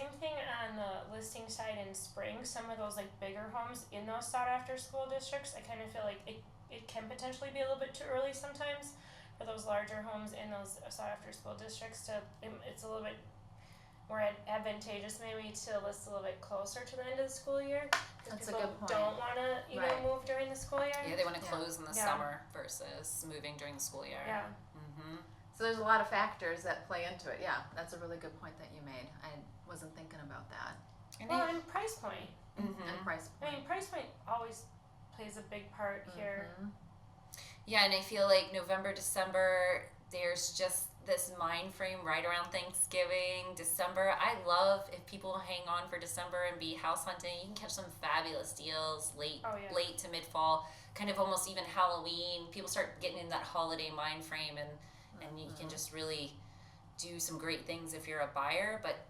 same thing on the listing side in spring. Some of those like bigger homes in those sought after school districts, I kind of feel like it can potentially be a little bit too early sometimes for those larger homes in those sought after school districts it's a little bit more advantageous maybe to list a little bit closer to the end of the school year. That's people a good point. don't want to move during the school year. Yeah, they want to close in the summer versus moving during the school year. Yeah. Mm-hmm. So there's a lot of factors that play into it. Yeah, that's a really good point that you made. I wasn't thinking about that. And price point. Mm-hmm. And price point. I mean, price point always plays a big part here. Yeah, and I feel like November, December, there's just this mind frame right around Thanksgiving, December. I love if people hang on for December and be house hunting. You can catch some fabulous deals late to mid fall, kind of almost even Halloween. People start getting in that holiday mind frame, and you can just really do some great things if you're a buyer. But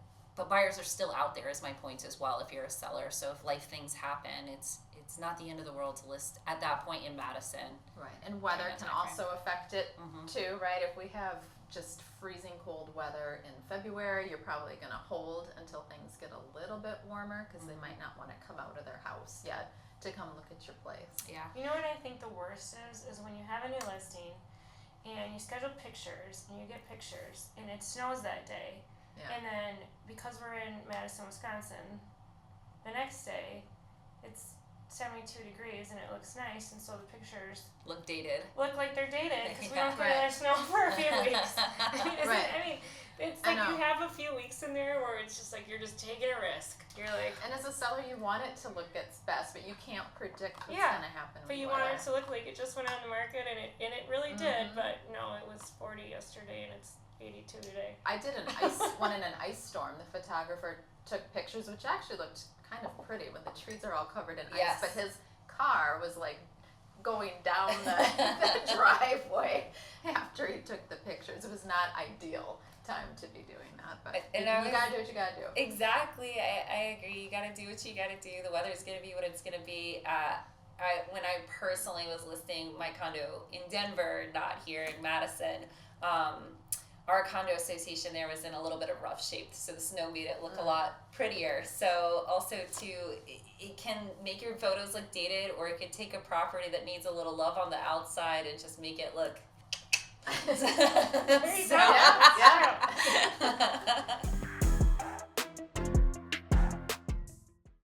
buyers are still out there, is my point as well, if you're a seller. So if life things happen, it's not the end of the world to list at that point in Madison. Right, and weather can also affect it too, right? If we have just freezing cold weather in February, you're probably going to hold until things get a little bit warmer because they might not want to come out of their house yet to come look at your place. Yeah. You know what I think the worst is when you have a new listing and you schedule pictures and you get pictures and it snows that day. Yeah. And then because we're in Madison, Wisconsin, the next day it's 72 degrees and it looks nice, and so the pictures look dated. Look like they're dated because we don't get any snow for a few weeks. It's like you have a few weeks in there where it's just like you're just taking a risk. You're like, and as a seller, you want it to look its best, but you can't predict what's going to happen. But you want it to look like it just went on the market, and it really did. But no, it was 40 yesterday, and it's 82 today. I did one in an ice storm. The photographer took pictures, which actually looked kind of pretty when the trees are all covered in ice. But his car was like going down the driveway after he took the pictures. It was not ideal time to be doing that, but you gotta do what you gotta do. Exactly, I agree. You gotta do what you gotta do. The weather's gonna be what it's gonna be. When I personally was listing my condo in Denver, not here in Madison, our condo association there was in a little bit of rough shape, so the snow made it look a lot prettier. So also too, it can make your photos look dated, or it could take a property that needs a little love on the outside and just make it look there you go. Yeah.